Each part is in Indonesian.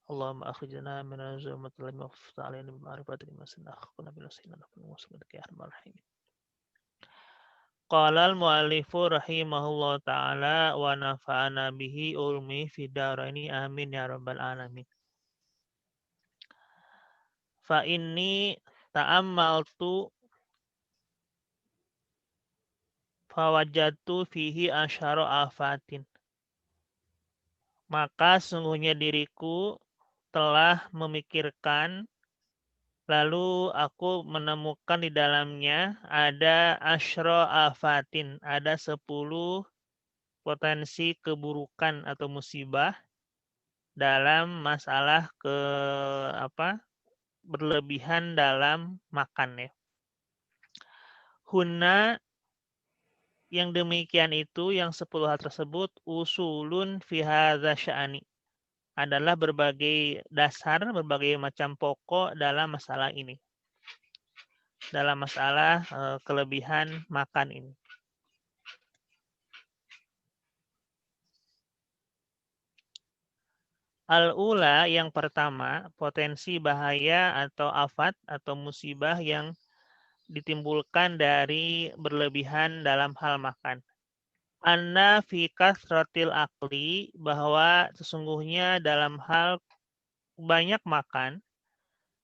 Allahumma akhrijna min az-zulumati ila an-nur waftah alaina bi ma'rifatika ma sanakuna bil sayyidina Muhammad ya arhamar rahimin. Qala al-mu'allifu rahimahullah ta'ala wa nafa'ana bihi ulmi fid dharaini amin ya rabbal alamin. Fa inni ta'ammaltu fawajadtu fihi asyara afatin. Maka sungguhnya diriku telah memikirkan, lalu aku menemukan di dalamnya ada asyra afatin, ada 10 potensi keburukan atau musibah dalam masalah berlebihan dalam makan ya. Hunna, yang demikian itu, yang 10 hal tersebut, usulun fi hadza sya'ani, adalah berbagai dasar, berbagai macam pokok dalam masalah ini. Dalam masalah kelebihan makan ini. Al-ula, yang pertama, potensi bahaya atau afat atau musibah yang ditimbulkan dari berlebihan dalam hal makan. Anna fi kasratil akli, bahwa sesungguhnya dalam hal banyak makan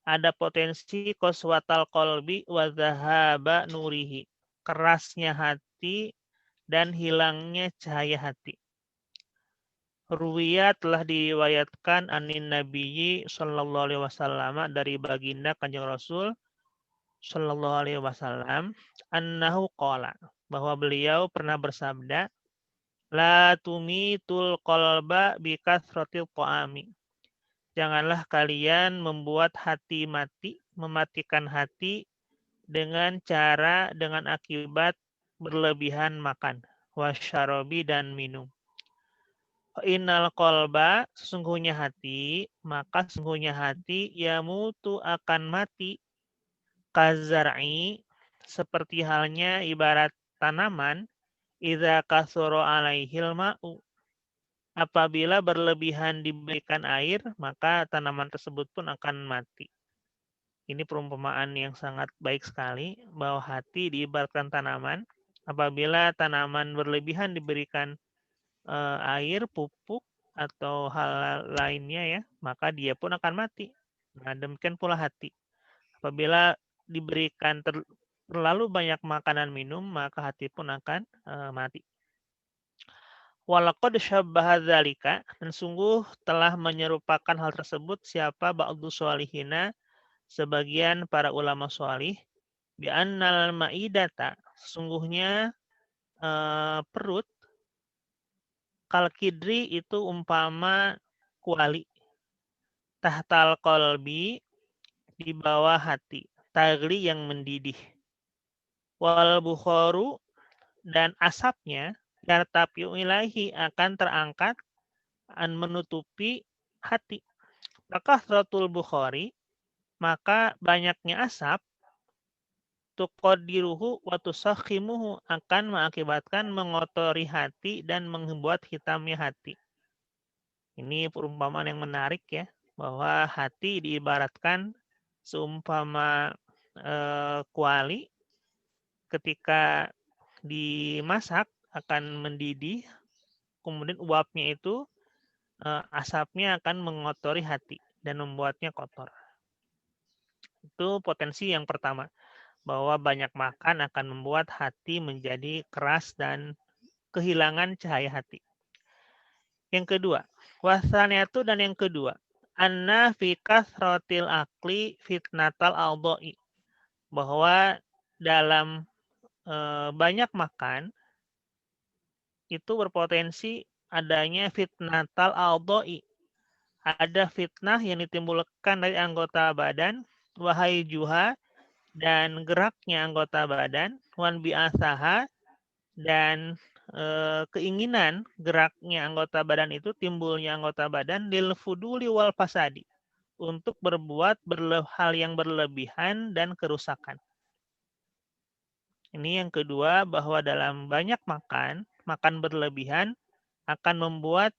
ada potensi qaswatal qalbi wa dhahaba nurihi, kerasnya hati dan hilangnya cahaya hati. Ruwiyat telah diriwayatkan anin nabiyyi sallallahu alaihi wasallam, dari baginda Kanjeng Rasul sallallahu alaihi wasallam, annahu qala, bahwa beliau pernah bersabda, la tumitul qalba bi kasratil ta'ami. Janganlah kalian membuat hati mati, mematikan hati dengan akibat berlebihan makan, wasyarobi, dan minum. Innal qalba, sesungguhnya hati, maka sesungguhnya hati yamutu akan mati, kazar'i, seperti halnya ibarat tanaman, idza kasura alaihil ma'u, apabila berlebihan diberikan air, maka tanaman tersebut pun akan mati. Ini perumpamaan yang sangat baik sekali, bahwa hati diibaratkan tanaman. Apabila tanaman berlebihan diberikan air, pupuk, atau hal lainnya ya, maka dia pun akan mati. Nah, demikian pula hati. Apabila diberikan terlalu banyak makanan minum, maka hati pun akan mati. Walaqad syabbaha dzalika, dan sungguh telah menyerupakan hal tersebut siapa ba'du sholihina, sebagian para ulama sholih, bi annal ma'idata, sesungguhnya perut, kal kidri, itu umpama kuali, tahtal qalbi, di bawah hati, tagli, yang mendidih, wal bukhoru, dan asapnya, yartapiu ilahi, akan terangkat, an menutupi hati. Maka suratul bukhari, maka banyaknya asap, tuqaddiruhu wa tusakhimuhu, akan mengakibatkan mengotori hati dan membuat hitamnya hati. Ini perumpamaan yang menarik ya, bahwa hati diibaratkan seumpama kuali, ketika dimasak akan mendidih, kemudian uapnya itu, asapnya akan mengotori hati dan membuatnya kotor. Itu potensi yang pertama, bahwa banyak makan akan membuat hati menjadi keras dan kehilangan cahaya hati. Yang kedua, wasaniatu, dan yang kedua, anna fi kasratil akli fitnatal aldoi, bahwa dalam banyak makan itu berpotensi adanya fitnatal aldoi, ada fitnah yang ditimbulkan dari anggota badan, wahai juha, dan geraknya anggota badan, wan bi'asaha, dan keinginan geraknya anggota badan itu, timbulnya anggota badan, lil fuduli wal fasadi, untuk berbuat hal yang berlebihan dan kerusakan. Ini yang kedua, bahwa dalam banyak makan berlebihan akan membuat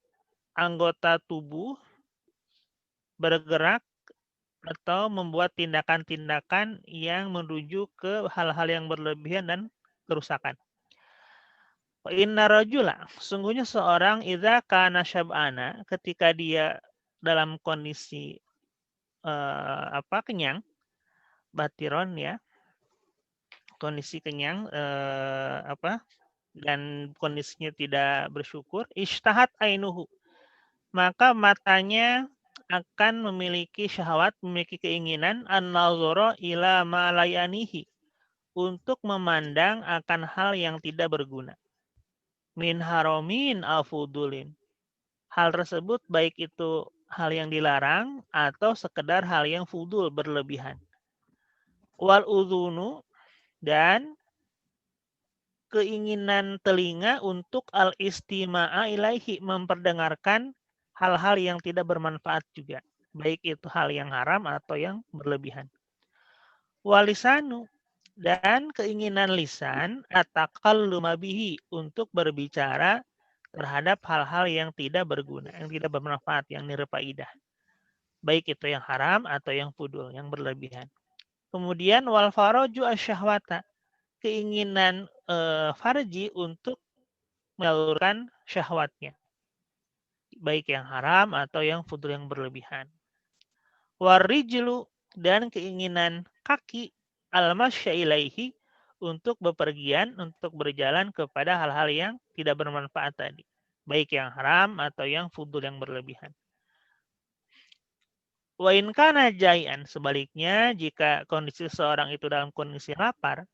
anggota tubuh bergerak atau membuat tindakan-tindakan yang menuju ke hal-hal yang berlebihan dan kerusakan. Inna rajula, sungguhnya seorang idza kana syab'ana, ketika dia dalam kondisi kenyang, batiron ya, kondisi kenyang dan kondisinya tidak bersyukur, ishtahat ainuhu, maka matanya akan memiliki syahwat, memiliki keinginan an-nazara ila ma layanihi, untuk memandang akan hal yang tidak berguna. Min haromin afudulin. Hal tersebut baik itu hal yang dilarang atau sekedar hal yang fudul, berlebihan. Wal udhunu, dan keinginan telinga untuk al-istima'a ilaihi, memperdengarkan hal-hal yang tidak bermanfaat juga, baik itu hal yang haram atau yang berlebihan. Walisanu, dan keinginan lisan atakalluma bihi, untuk berbicara terhadap hal-hal yang tidak berguna, yang tidak bermanfaat, yang nirfaidah, baik itu yang haram atau yang fudul, yang berlebihan. Kemudian wal faraju asyahwata, keinginan farji untuk menyalurkan syahwatnya, baik yang haram atau yang fudul, yang berlebihan. Warijlu, dan keinginan kaki al-masya ilaihi, untuk bepergian, untuk berjalan kepada hal-hal yang tidak bermanfaat tadi, baik yang haram atau yang fudul, yang berlebihan. Wa in kana jai'an, sebaliknya jika kondisi seorang itu dalam kondisi lapar,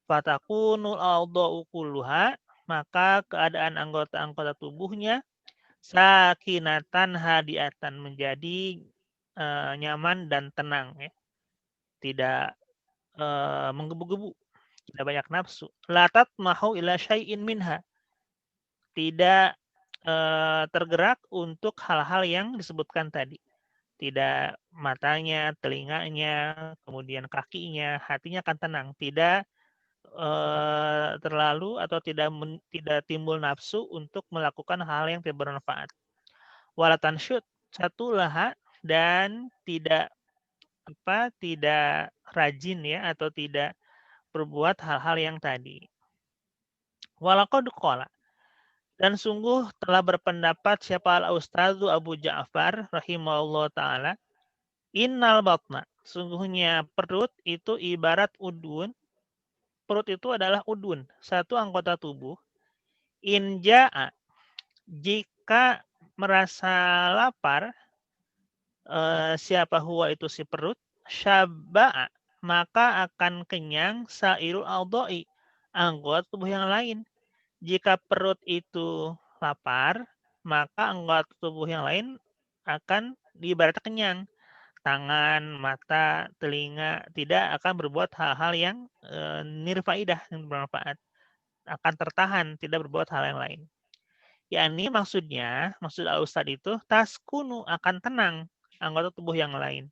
fatakunul a'dha'u kulluha, maka keadaan anggota-anggota tubuhnya sakinatan hadiatan, menjadi nyaman dan tenang ya. Tidak menggebu-gebu, tidak banyak nafsu. Latat mahu ila syai'in minha, tidak tergerak untuk hal-hal yang disebutkan tadi. Tidak matanya, telinganya, kemudian kakinya, hatinya akan tenang. Tidak terlalu atau tidak timbul nafsu untuk melakukan hal yang tidak bermanfaat. Walatan syut, satu laha, dan tidak rajin ya, atau tidak berbuat hal-hal yang tadi. Walaqad qala, dan sungguh telah berpendapat siapa al-Ustadzu Abu Ja'far rahimahullah ta'ala, innal batna, sungguhnya perut itu ibarat udun. Perut itu adalah udun, satu anggota tubuh. In ja'a, jika merasa lapar, siapa huwa, itu si perut, syabba'a, maka akan kenyang sairul a'dha'i, anggota tubuh yang lain. Jika perut itu lapar, maka anggota tubuh yang lain akan diibaratkan kenyang. Tangan, mata, telinga tidak akan berbuat hal-hal yang nirfaidah, yang bermanfaat. Akan tertahan, tidak berbuat hal yang lain. Yakni maksud al-ustad itu, taskunu, akan tenang anggota tubuh yang lain.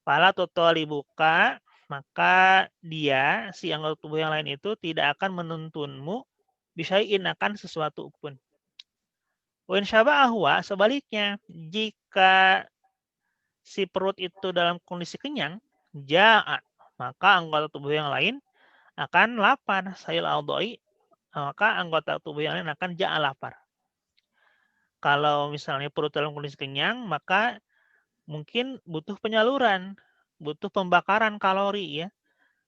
Fala tutalibuka, maka dia, si anggota tubuh yang lain itu, tidak akan menuntunmu bisyai'in, akan sesuatu pun. Wa in syaba'ahwa, sebaliknya, jika si perut itu dalam kondisi kenyang, ja'a, maka anggota tubuh yang lain akan lapar. Sayil al-doi, maka anggota tubuh yang lain akan ja'a, lapar. Kalau misalnya perut dalam kondisi kenyang, maka mungkin butuh penyaluran, butuh pembakaran kalori ya.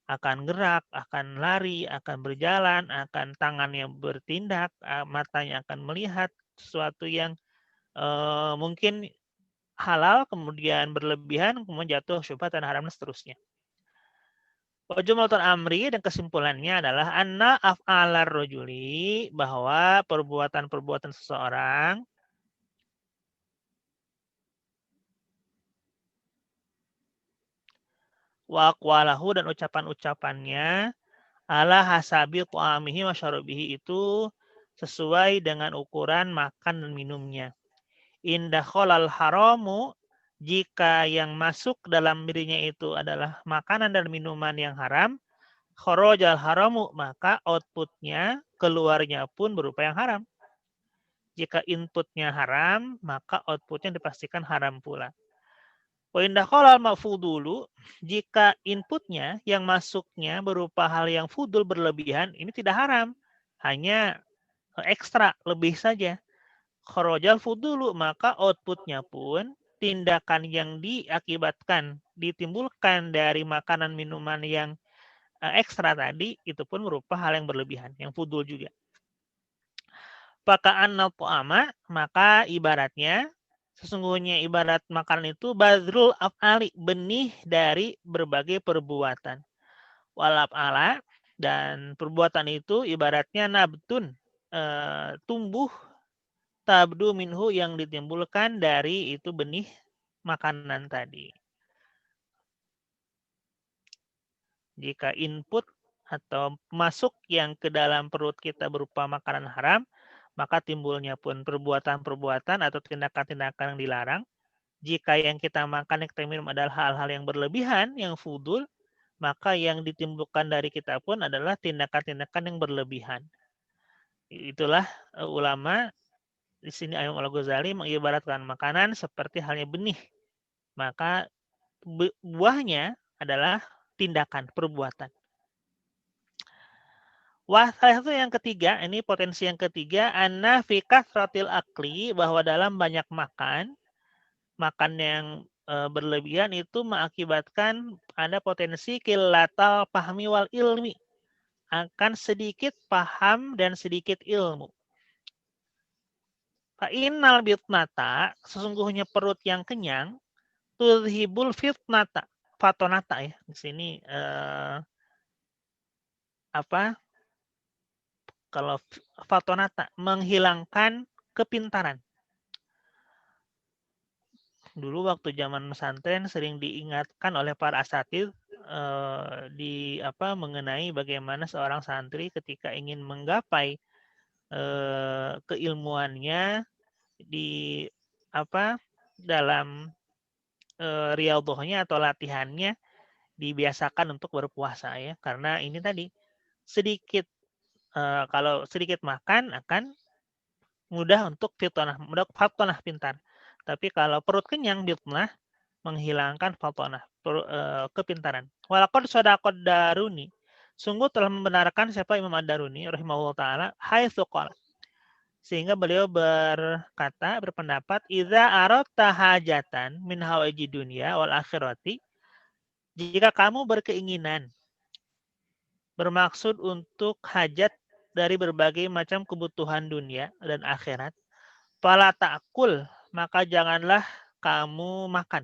Akan gerak, akan lari, akan berjalan, akan tangannya bertindak, matanya akan melihat sesuatu yang mungkin halal, kemudian berlebihan, kemudian jatuh syubhat dan haram, dan seterusnya. Jumlatul amri, dan kesimpulannya adalah anna af'alar rojuli, bahwa perbuatan-perbuatan seseorang wa aqwalahu, dan ucapan-ucapannya ala hasabi ta'amihi wa syarabihi, itu sesuai dengan ukuran makan dan minumnya. Indah kholal haramu, jika yang masuk dalam dirinya itu adalah makanan dan minuman yang haram, kharajal haramu, maka outputnya, keluarnya pun berupa yang haram. Jika inputnya haram, maka outputnya dipastikan haram pula. Wa indah qalal mafudulu, jika inputnya yang masuknya berupa hal yang fudul berlebihan, ini tidak haram, hanya ekstra lebih saja. Kharajal fudulu, maka outputnya pun tindakan yang diakibatkan ditimbulkan dari makanan minuman yang ekstra tadi itu pun berupa hal yang berlebihan, yang fudul juga. Paka'anna ta'ama, maka ibaratnya sesungguhnya ibarat makanan itu badrul af'ali, benih dari berbagai perbuatan. Walab ala, dan perbuatan itu ibaratnya nabtun, tumbuh, tabdu minhu, yang ditimbulkan dari itu benih makanan tadi. Jika input atau masuk yang ke dalam perut kita berupa makanan haram, maka timbulnya pun perbuatan-perbuatan atau tindakan-tindakan yang dilarang. Jika yang kita makan, yang kita minum adalah hal-hal yang berlebihan, yang fudul, maka yang ditimbulkan dari kita pun adalah tindakan-tindakan yang berlebihan. Itulah ulama di sini Imam Al-Ghazali mengibaratkan makanan seperti halnya benih. Maka buahnya adalah tindakan, perbuatan. Wah, salah satu yang ketiga, ini potensi yang ketiga, anna fi kasratil akli, bahwa dalam banyak makan yang berlebihan itu mengakibatkan ada potensi qillatal fahmi wal ilmi, akan sedikit paham dan sedikit ilmu. Fa innal bitnata, sesungguhnya perut yang kenyang, tudhibul fitnata, fatonata ya. Di sini kalau fatonata, menghilangkan kepintaran. Dulu waktu zaman pesantren sering diingatkan oleh para asatidz mengenai bagaimana seorang santri ketika ingin menggapai keilmuannya di dalam riyadhahnya atau latihannya, dibiasakan untuk berpuasa ya, karena ini tadi sedikit kalau sedikit makan akan mudah untuk fatonah pintar. Tapi kalau perut kenyang, bitnah, menghilangkan fatonah, kepintaran. Walaqad shadaqad Daruni, sungguh telah membenarkan siapa Imam Ad-Daruni rahimahullah taala, haitsu qala, sehingga beliau berpendapat, idza aradta hajatan min hawaiji dunya wal akhirati, jika kamu berkeinginan, bermaksud untuk hajat dari berbagai macam kebutuhan dunia dan akhirat, fala ta'kul, maka janganlah kamu makan,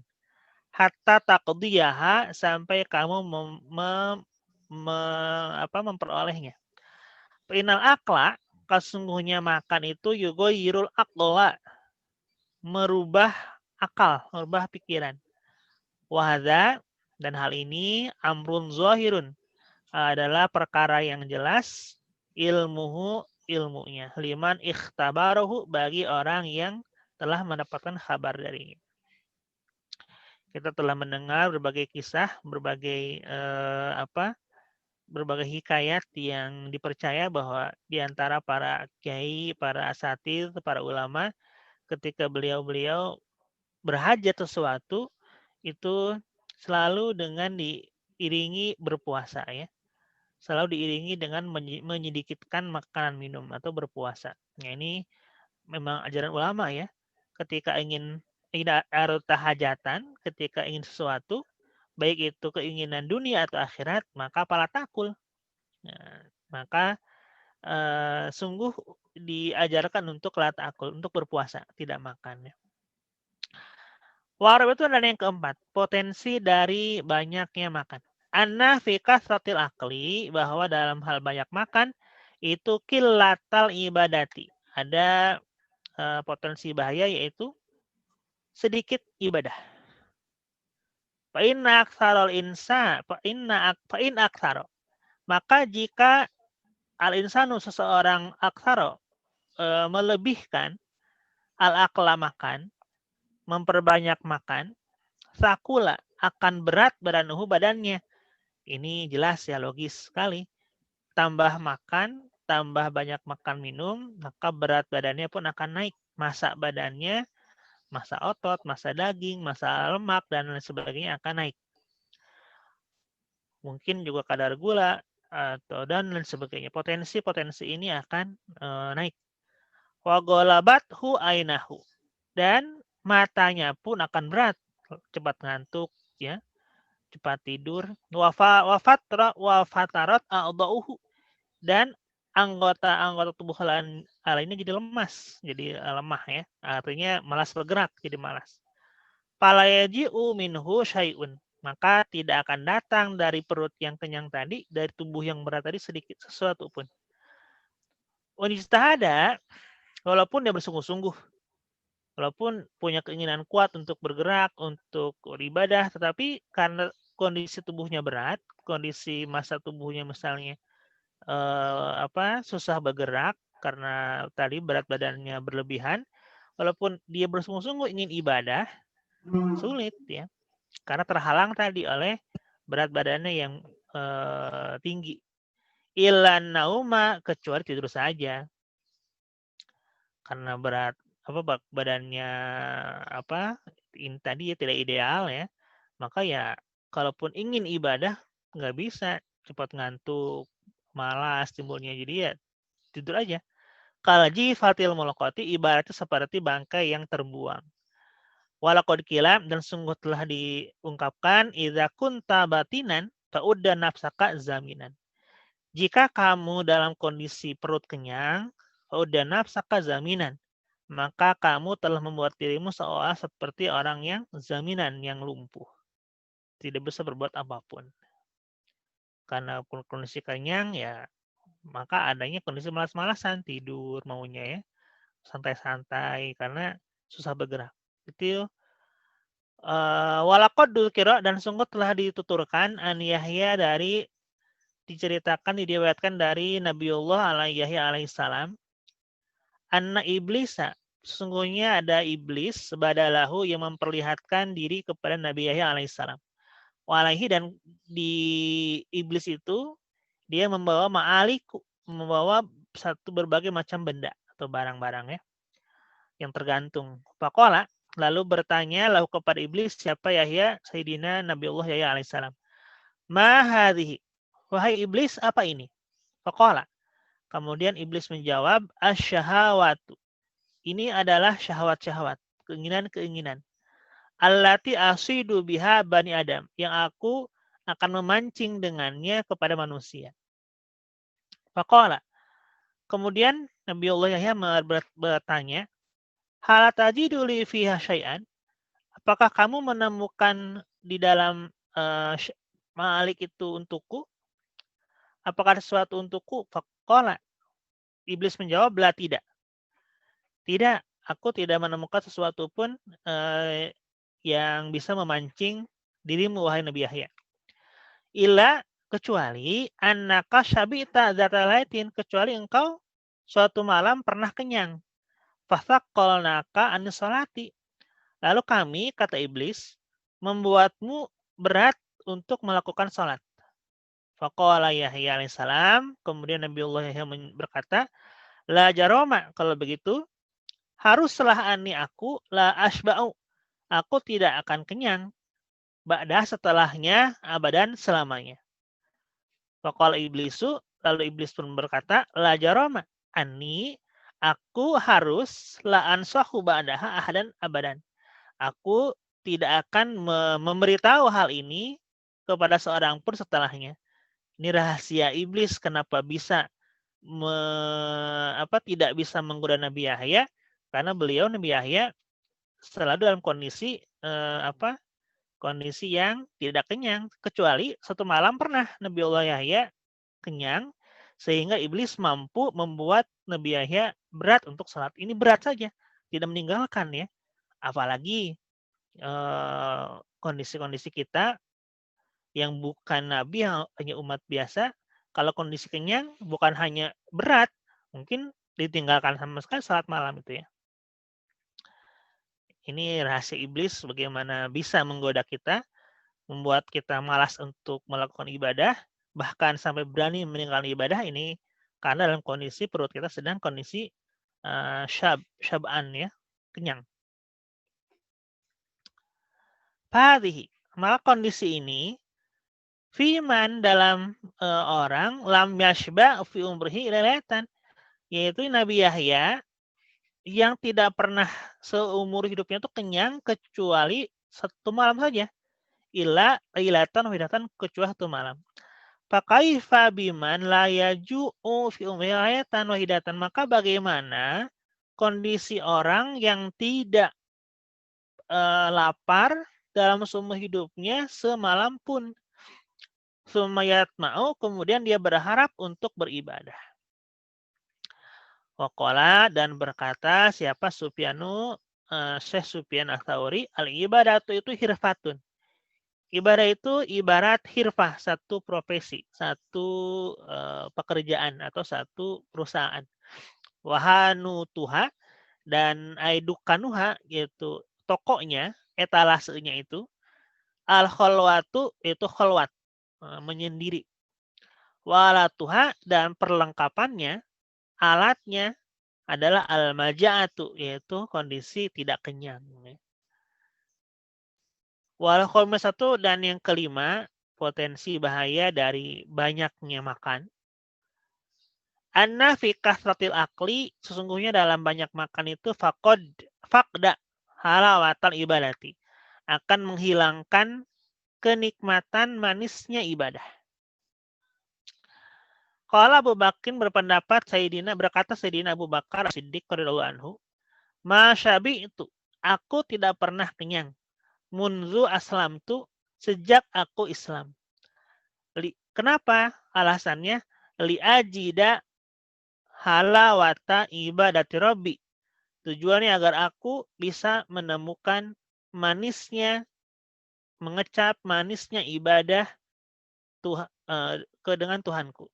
hatta taqdiyaha, sampai kamu memperolehnya. Inal akla, kesungguhnya makan itu yugoyirul aqla, merubah akal, merubah pikiran. Wahada, dan hal ini amrun zahirun, adalah perkara yang jelas, ilmunya, liman ikhtabarahu, bagi orang yang telah mendapatkan kabar darinya. Kita telah mendengar berbagai kisah, berbagai hikayat yang dipercaya bahwa di antara para kiai, para asatidz, para ulama, ketika beliau berhajat sesuatu itu selalu dengan diiringi berpuasa ya. Selalu diiringi dengan menyedikitkan makanan minum atau berpuasa. Nah, ini memang ajaran ulama ya. Ketika ingin hajatan, ketika ingin sesuatu, baik itu keinginan dunia atau akhirat, maka pala takul. Nah, maka sungguh diajarkan untuk la takul, untuk berpuasa, tidak makan. Ya. Warab itu ada yang keempat, potensi dari banyaknya makan. Anna fi kasratil akli, bahwa dalam hal banyak makan itu qillatal ibadati. Ada potensi bahaya, yaitu sedikit ibadah. Fa inna aktsarul insa, fa in aktsaro. Maka jika al-insanu, seseorang, aksaro, melebihkan al-akla, makan, memperbanyak makan, sakula, akan berat badannya. Ini jelas ya, logis sekali. Tambah makan, tambah banyak makan minum, maka berat badannya pun akan naik. Massa badannya massa otot, massa daging, massa lemak, dan lain sebagainya akan naik. Mungkin juga kadar gula atau dan lain sebagainya. Potensi-potensi ini akan naik. Wa ghalabathu ainahu. Dan matanya pun akan berat, cepat ngantuk, ya, cepat tidur. Wafatarat a'dha'uhu. Dan anggota-anggota tubuh lainnya jadi lemas, jadi lemah ya. Artinya malas bergerak, jadi malas. Fala yaji'u minhu syai'un. Maka tidak akan datang dari perut yang kenyang tadi, dari tubuh yang berat tadi sedikit sesuatu pun. Wanijtahada, walaupun dia bersungguh-sungguh, walaupun punya keinginan kuat untuk bergerak, untuk beribadah, tetapi karena kondisi tubuhnya berat, kondisi massa tubuhnya misalnya susah bergerak karena tadi berat badannya berlebihan, walaupun dia bersungguh-sungguh ingin ibadah, sulit ya, karena terhalang tadi oleh berat badannya yang tinggi. Ilan nauma, kecuali tidur saja, karena berat badannya ini tadi ya tidak ideal ya, maka ya kalaupun ingin ibadah nggak bisa, cepat ngantuk, malas timbulnya, jadi ya tidur aja. Kalaji fatil mulaqati, ibaratnya seperti bangkai yang terbuang. Walaqad qila, dan sungguh telah diungkapkan, idza kunta batinan fa'udda nafsaka zaminan. Jika kamu dalam kondisi perut kenyang, fa'udda nafsaka zaminan, maka kamu telah membuat dirimu seolah seperti orang yang zaminan, yang lumpuh, tidak bisa berbuat apapun. Karena kondisi kenyang ya, maka adanya kondisi malas-malasan, tidur maunya ya, santai-santai karena susah bergerak. Itu walaqad dzukira, dan sungguh telah dituturkan an Yahya, dari diceritakan, diriwayatkan dari Nabiullah Yahya alaihissalam, anna iblisa, sesungguhnya ada iblis badalahu yang memperlihatkan diri kepada Nabi Yahya alaihissalam. Walaihi, dan di iblis itu dia membawa ma'aliku, membawa satu berbagai macam benda atau barang-barang ya, yang tergantung. Faqala, lalu bertanya lahu kepada iblis, siapa Yahya, Sayyidina Nabiullah Yahya alaihissalam. Ma hadhihi, wahai iblis, apa ini? Faqala, kemudian iblis menjawab, asyahawatu, ini adalah syahwat-syahwat, keinginan-keinginan. Allati asidu biha bani Adam, yang aku akan memancing dengannya kepada manusia. Faqala, kemudian Nabiullah Yahya bertanya, hal tajidu li fiha syai'an, apakah kamu menemukan di dalam ma'alik itu untukku? Apakah ada sesuatu untukku? Faqala, iblis menjawab, la, tidak. Tidak, aku tidak menemukan sesuatu pun yang bisa memancing dirimu, wahai Nabi Yahya. Illa, kecuali annaka syabita zatalaitin, kecuali engkau suatu malam pernah kenyang. Fathaqalnaka an sholati, lalu kami, kata iblis, membuatmu berat untuk melakukan sholat. Faqala Yahya alaihissalam, kemudian Nabiullah Yahya berkata, la jaroma, kalau begitu haruslah ani aku la asba'u, aku tidak akan kenyang, ba'dah, setelahnya, abadan, selamanya. Faqala iblisu, lalu iblis pun berkata, la jaroma ani, aku harus la ansahu ba'daha ahadan abadan, aku tidak akan memberitahu hal ini kepada seorang pun setelahnya. Ini rahasia iblis, kenapa bisa tidak bisa menggoda Nabi Yahya, karena beliau, Nabi Yahya, selalu dalam kondisi kondisi yang tidak kenyang, kecuali satu malam pernah Nabiullah Yahya kenyang, sehingga iblis mampu membuat Nabi Yahya berat untuk salat. Ini berat saja, tidak meninggalkan ya. Apalagi kondisi-kondisi kita yang bukan Nabi, yang hanya umat biasa, kalau kondisi kenyang bukan hanya berat, mungkin ditinggalkan sama sekali salat malam itu ya. Ini rahasia iblis, bagaimana bisa menggoda kita, membuat kita malas untuk melakukan ibadah, bahkan sampai berani meninggalkan ibadah ini karena dalam kondisi perut kita sedang kondisi syab'an ya, kenyang. Fadhihi. Maka kondisi ini fiman dalam orang lam yashba fi umrihi lailatan, yaitu Nabi Yahya yang tidak pernah seumur hidupnya itu kenyang kecuali satu malam saja. Illa lailatan wahidatan, kecuali satu malam. Fakaifa biman la yaju'u fi umrihi lailatan wahidatan. Maka bagaimana kondisi orang yang tidak lapar dalam seumur hidupnya semalam pun. Sumayat mau, kemudian dia berharap untuk beribadah. Waqala, dan berkata siapa Sufyanu, Syekh Sufyan Ats-Tsauri, al-ibadatu itu hirfatun. Ibadah itu ibarat hirfah, satu profesi, satu pekerjaan atau satu perusahaan. Wahanu tuha, dan aidukanuha, yaitu tokonya, etalasenya itu, al-kholwatu, itu kholwat, menyendiri. Walatuha, dan perlengkapannya, alatnya adalah al-maja'atu, yaitu kondisi tidak kenyang. Wal satu, dan yang kelima, potensi bahaya dari banyaknya makan. Anna fi kasratil akli, sesungguhnya dalam banyak makan itu fakda halawatal ibadati, akan menghilangkan kenikmatan manisnya ibadah. Kalau Abu Bakrin berpendapat berkata Sayyidina Abu Bakar Siddiq radhiyallahu anhu, "Masyabi itu, aku tidak pernah kenyang. Munzu aslam tu, sejak aku Islam." Kenapa? Alasannya li'ajida halawata ibadati rabbi. Tujuannya agar aku bisa menemukan manisnya, mengecap manisnya ibadah dengan Tuhanku.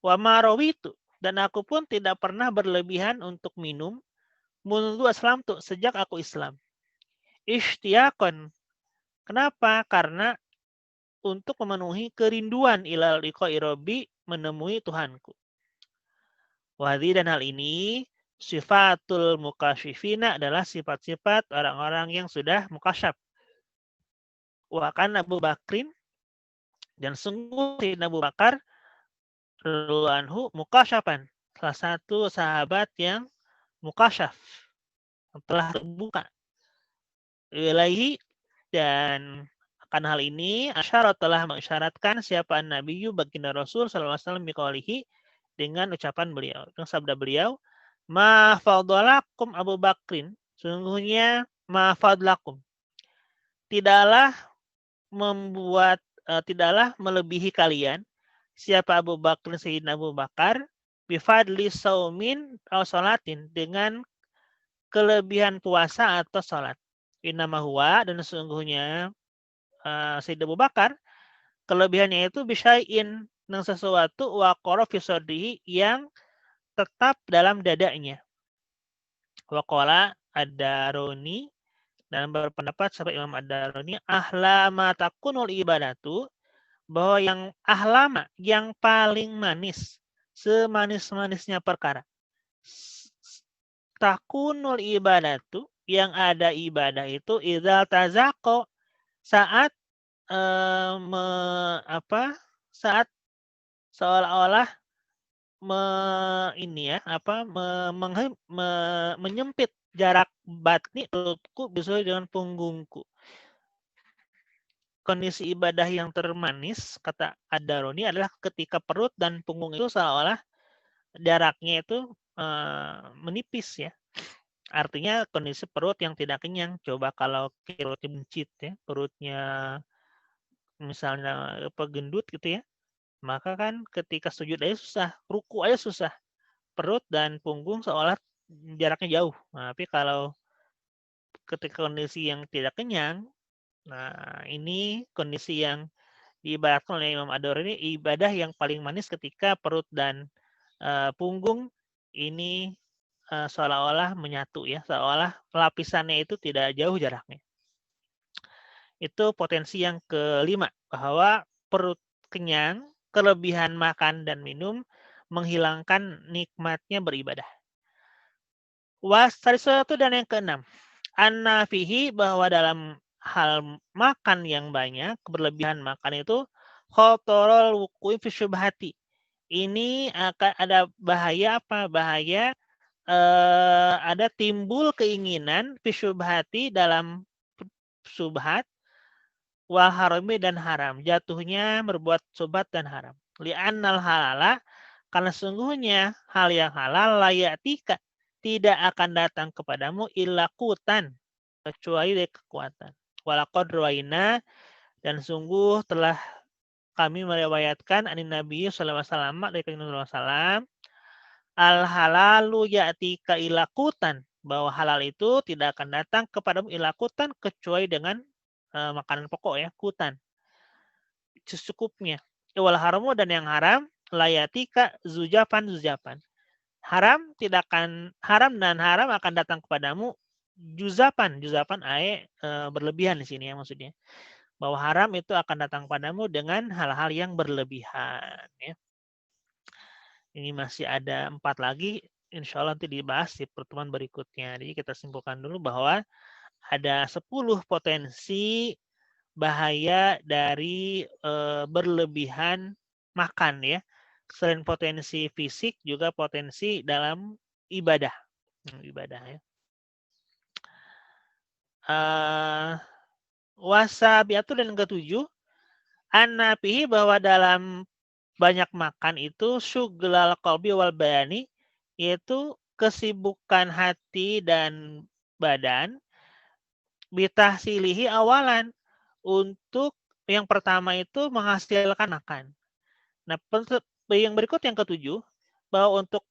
Wa marawitu, dan aku pun tidak pernah berlebihan untuk minum mundu aslam tuh, sejak aku Islam. Ishtiyaqan, kenapa? Karena untuk memenuhi kerinduan ilal liqa'i rabbi, menemui Tuhanku. Wadi, dan hal ini sifatul mukasyifina, adalah sifat-sifat orang-orang yang sudah mukasyaf. Wa kan Abu Bakrin, dan sungguh Abu Bakar anhu mukasyafan, salah satu sahabat yang mukasyaf, telah terbuka ilaihi, dan akan hal ini asyarat, telah mengisyaratkan siapa Nabiyu baginda Rasul sallallahu alaihi wasallam biqaulihi, dengan ucapan beliau, dengan sabda beliau, ma fadalakum Abu Bakrin, sungguhnya ma fadlakum, tidaklah melebihi kalian siapa Abu Bakrin, Sayyidina Abu Bakar, bifadli saumin atau salatin, dengan kelebihan puasa atau salat. Innama huwa, dan sesungguhnya Sayyidina Abu Bakar, kelebihannya itu bisyai'in, dengan sesuatu waqara fi sadrihi, yang tetap dalam dadanya. Waqala ad-Daruni, dan berpendapat sahabat Imam ad-Daruni, ahlama takunul ibadatu, bahwa yang ahlama, yang paling manis, semanis-manisnya perkara, takunul ibadatu, yang ada ibadah itu, idzal tazaqo, saat saat seolah-olah menyempit jarak batni perutku bisa dengan punggungku. Kondisi ibadah yang termanis, kata Ad-Daruni, adalah ketika perut dan punggung itu seolah jaraknya itu menipis ya. Artinya kondisi perut yang tidak kenyang. Coba kalau perutnya mencit ya, perutnya misalnya gendut gitu ya, maka kan ketika sujud aja susah, ruku aja susah. Perut dan punggung seolah jaraknya jauh. Nah, tapi kalau ketika kondisi yang tidak kenyang, nah ini kondisi yang diibaratkan oleh Imam Ad-Daruni, ini ibadah yang paling manis ketika perut dan punggung ini seolah-olah menyatu ya, seolah lapisannya itu tidak jauh jaraknya. Itu potensi yang kelima, bahwa perut kenyang, kelebihan makan dan minum menghilangkan nikmatnya beribadah. Wasalisatu, dan yang keenam, an-nafihi, bahwa dalam hal makan yang banyak, berlebihan makan itu khotorol wuqui fi syubhati. Ini akan ada bahaya apa? Bahaya ada timbul keinginan fi syubhati dalam subhat wal harami dan haram. Jatuhnya berbuat subhat dan haram. Li'annal halala, karena sungguhnya hal yang halal layatika tidak akan datang kepadamu illa kutan, kecuali dari kekuatan. Walaqad ruwaina, dan sungguh telah kami meriwayatkan anin Nabi sallallahu alaihi wasallam dari Nabi sallallahu alaihi wasallam al halalu ya'tika ila kutan, bahwa halal itu tidak akan datang kepadamu ila kutan kecuali dengan makanan pokok ya, kutan. Secukupnya. Wal haramu, dan yang haram layatika zujapan. Haram dan haram akan datang kepadamu juzapan berlebihan di sini ya maksudnya. Bahwa haram itu akan datang padamu dengan hal-hal yang berlebihan ya. Ini masih ada 4 lagi, insya Allah nanti dibahas di pertemuan berikutnya. Jadi kita simpulkan dulu bahwa ada 10 potensi bahaya dari berlebihan makan ya. Selain potensi fisik juga potensi dalam ibadah. Ibadah ya. Wasabiatu, dan ketujuh, anapihi, bahwa dalam banyak makan itu syuglal qalbi wal bayani, yaitu kesibukan hati dan badan, bitahsilihi awalan, untuk yang pertama itu menghasilkan makan. Nah, yang berikut yang ketujuh, bahwa untuk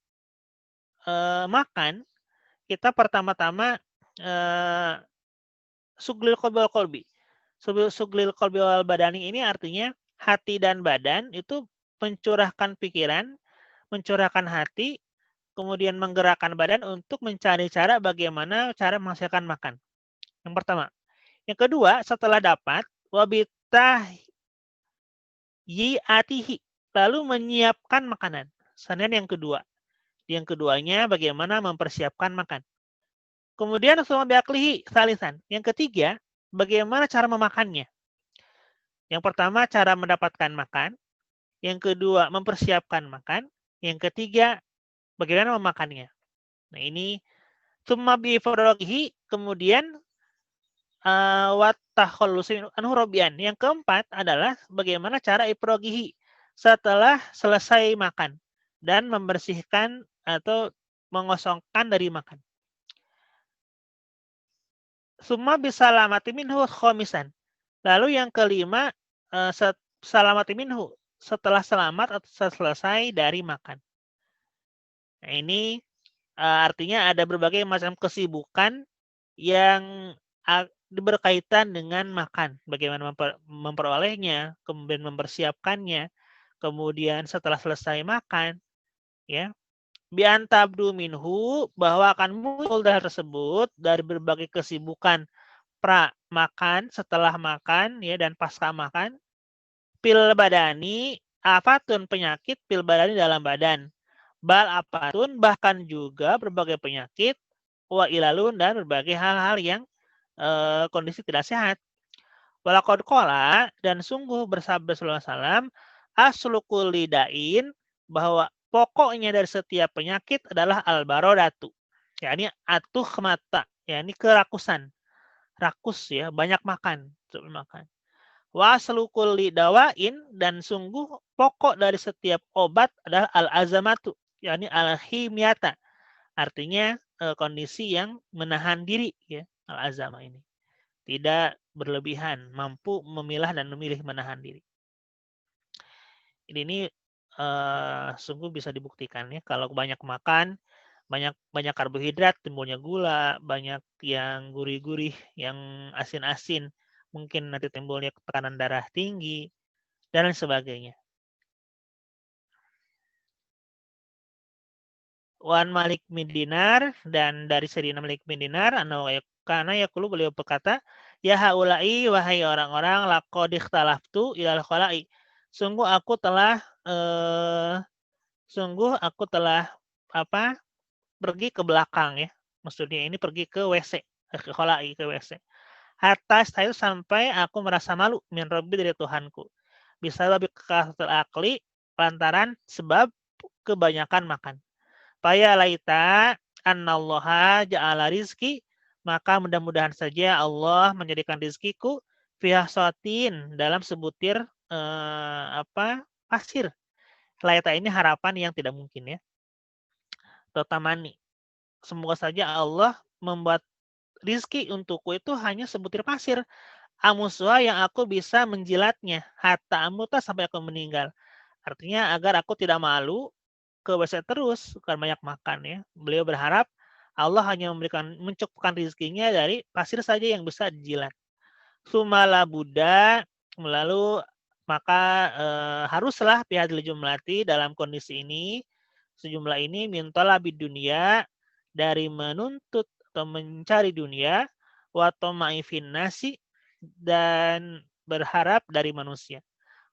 makan kita pertama-tama suglil qalbi wal qalbi. Suglil qalbi wal badani ini artinya hati dan badan itu mencurahkan pikiran, mencurahkan hati, kemudian menggerakkan badan untuk mencari cara bagaimana cara menghasilkan makan. Yang pertama. Yang kedua, setelah dapat, wabitah yi'atihi, lalu menyiapkan makanan. Senin yang kedua. Yang keduanya bagaimana mempersiapkan makan. Kemudian summa biaklihi salisan. Yang ketiga, bagaimana cara memakannya. Yang pertama, cara mendapatkan makan. Yang kedua, mempersiapkan makan. Yang ketiga, bagaimana memakannya. Nah, ini summa bi'ifrogihi, kemudian Robian. Yang keempat adalah bagaimana cara iprogihi setelah selesai makan dan membersihkan atau mengosongkan dari makan. Summa bisalamati minhu khomisan. Lalu yang kelima, salamati minhu, setelah selamat atau selesai dari makan. Nah, ini artinya ada berbagai macam kesibukan yang berkaitan dengan makan, bagaimana memperolehnya, kemudian mempersiapkannya, kemudian setelah selesai makan, ya, biantabdu minhu, bahwa akan muncul dari tersebut dari berbagai kesibukan pra makan, setelah makan, ya, dan pasca makan, pil badani, afatun, penyakit, pil badani dalam badan, bal apatun, bahkan juga berbagai penyakit, wa ilalun, dan berbagai hal-hal yang kondisi tidak sehat. Walaqad qala, dan sungguh bersabda sallallahu alaihi wasallam, aslu kulli da'in, bahwa pokoknya dari setiap penyakit adalah al-barodatu, yakni atuh mata, yakni kerakusan, rakus ya, banyak makan. Wa aslu kulli dawain, dan sungguh pokok dari setiap obat adalah al-azamatu, yakni al-himyata, artinya kondisi yang menahan diri ya, al-azama ini. Tidak berlebihan, mampu memilah dan memilih menahan diri. Ini sungguh bisa dibuktikan ya, kalau banyak makan, banyak karbohidrat, timbulnya gula, banyak yang gurih-gurih, yang asin-asin, mungkin nanti timbulnya tekanan darah tinggi dan lain sebagainya. Wan Malik bin Dinar, dan dari Sayyidina Malik bin Dinar, karena yaqulu, beliau berkata, ya haula'i, wahai orang-orang, laqad ikhtalaftu ilal khala'i, sungguh aku telah pergi ke belakang ya. Maksudnya ini pergi ke WC, ke khala'i, ke WC. hatta staitu sampai aku merasa malu min rabbi dari Tuhanku. Bisa lebih kasratil akli lantaran sebab kebanyakan makan. Faya laita annallaha ja'ala rizki, maka mudah-mudahan saja Allah menjadikan rizkiku fihasotin dalam sebutir pasir. Laita ini harapan yang tidak mungkin ya. Totamani. Semoga saja Allah membuat rizki untukku itu hanya sebutir pasir. Amuswa yang aku bisa menjilatnya. Hatta amuta sampai aku meninggal. Artinya agar aku tidak malu ke WC terus, bukan banyak makan ya. Beliau berharap Allah hanya mencukupkan rizkinya dari pasir saja yang bisa dijilat. Sumala Buddha, lalu maka haruslah pihak jumlati dalam kondisi ini, sejumlah ini mintola dunia dari menuntut atau mencari dunia, watoma'ifin nasi dan berharap dari manusia.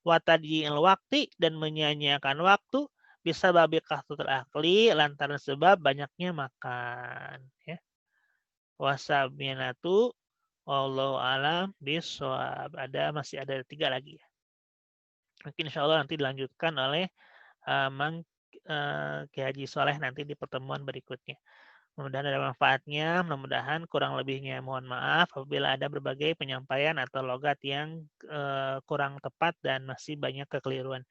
Watadi'il waktu dan menyanyiakan waktu bisa babi kahtutul akli lantaran sebab banyaknya makan ya. Wasabinatu wallahu alam bisawab. Masih ada 3 lagi ya. Mungkin insya Allah nanti dilanjutkan oleh Mang Ki Haji Soleh nanti di pertemuan berikutnya. Mudah-mudahan ada manfaatnya, mudah-mudahan kurang lebihnya mohon maaf apabila ada berbagai penyampaian atau logat yang kurang tepat dan masih banyak kekeliruan.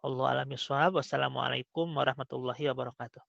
Wallahu a'lam bishawab. Wassalamualaikum warahmatullahi wabarakatuh.